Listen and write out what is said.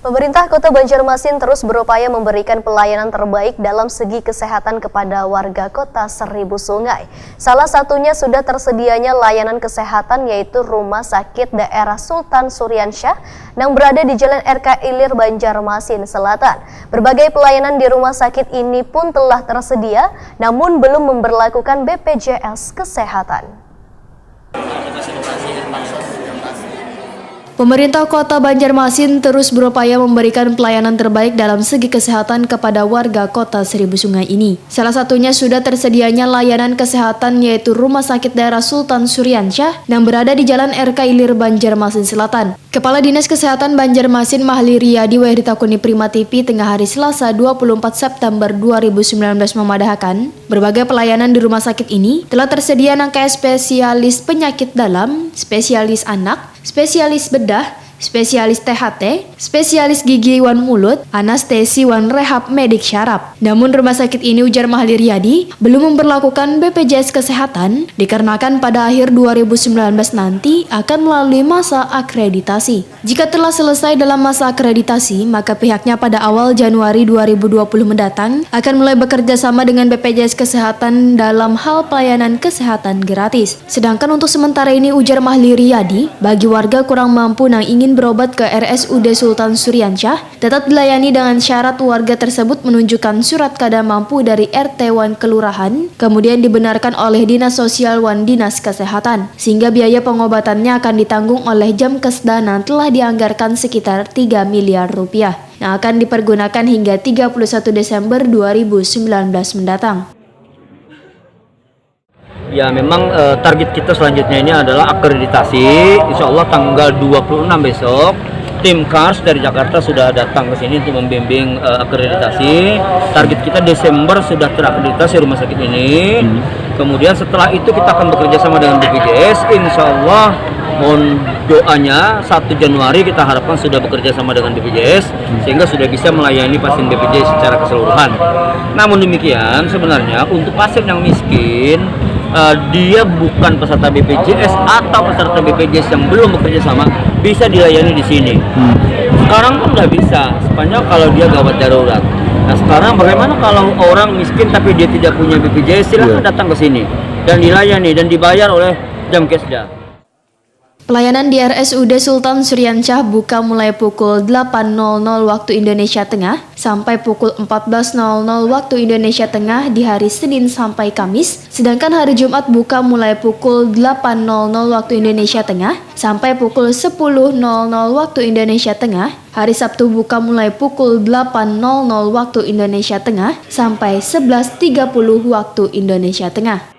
Pemerintah Kota Banjarmasin terus berupaya memberikan pelayanan terbaik dalam segi kesehatan kepada warga Kota Seribu Sungai. Salah satunya sudah tersedianya layanan kesehatan yaitu Rumah Sakit Daerah Sultan Suryansyah yang berada di Jalan RK Ilir Banjarmasin Selatan. Berbagai pelayanan di rumah sakit ini pun telah tersedia namun belum memberlakukan BPJS Kesehatan. Pemerintah Kota Banjarmasin terus berupaya memberikan pelayanan terbaik dalam segi kesehatan kepada warga Kota Seribu Sungai ini. Salah satunya sudah tersedianya layanan kesehatan yaitu Rumah Sakit Daerah Sultan Suryansyah yang berada di Jalan RK Ilir Banjarmasin Selatan. Kepala Dinas Kesehatan Banjarmasin Mahli Riyadi ditakuni Prima TV tengah hari Selasa 24 September 2019 memadahkan berbagai pelayanan di rumah sakit ini telah tersedia nangka spesialis penyakit dalam, spesialis anak, spesialis bedah, spesialis THT, spesialis gigi wan mulut, anestesi wan rehab medik syaraf. Namun rumah sakit ini, ujar Mahli Riyadi, belum memperlakukan BPJS Kesehatan dikarenakan pada akhir 2019 nanti akan melalui masa akreditasi. Jika telah selesai dalam masa akreditasi, maka pihaknya pada awal Januari 2020 mendatang akan mulai bekerja sama dengan BPJS Kesehatan dalam hal pelayanan kesehatan gratis. Sedangkan untuk sementara ini, ujar Mahli Riyadi, bagi warga kurang mampu yang ingin berobat ke RSUD Sultan Suryansyah tetap dilayani dengan syarat warga tersebut menunjukkan surat keadaan mampu dari RT Wan Kelurahan, kemudian dibenarkan oleh Dinas Sosial Wan Dinas Kesehatan, sehingga biaya pengobatannya akan ditanggung oleh Jamkesda yang telah dianggarkan sekitar 3 miliar rupiah yang akan dipergunakan hingga 31 Desember 2019 mendatang. Ya memang target kita selanjutnya ini adalah akreditasi. Insya Allah tanggal 26 besok tim KARS dari Jakarta sudah datang ke sini untuk membimbing akreditasi. Target kita Desember sudah terakreditasi rumah sakit ini. Kemudian setelah itu kita akan bekerja sama dengan BPJS. Insya Allah mohon doanya 1 Januari kita harapkan sudah bekerja sama dengan BPJS sehingga sudah bisa melayani pasien BPJS secara keseluruhan. Namun demikian sebenarnya untuk pasien yang miskin dia bukan peserta BPJS atau peserta BPJS yang belum bekerja sama bisa dilayani di sini. Sekarang pun nggak bisa, sepanjang kalau dia gawat darurat. Nah sekarang bagaimana kalau orang miskin tapi dia tidak punya BPJS, silahkan datang ke sini dan dilayani dan dibayar oleh Jamkesda. Pelayanan di RSUD Sultan Suryansyah buka mulai pukul 8.00 waktu Indonesia Tengah sampai pukul 14.00 waktu Indonesia Tengah di hari Senin sampai Kamis, sedangkan hari Jumat buka mulai pukul 8.00 waktu Indonesia Tengah sampai pukul 10.00 waktu Indonesia Tengah. Hari Sabtu buka mulai pukul 8.00 waktu Indonesia Tengah sampai 11.30 waktu Indonesia Tengah.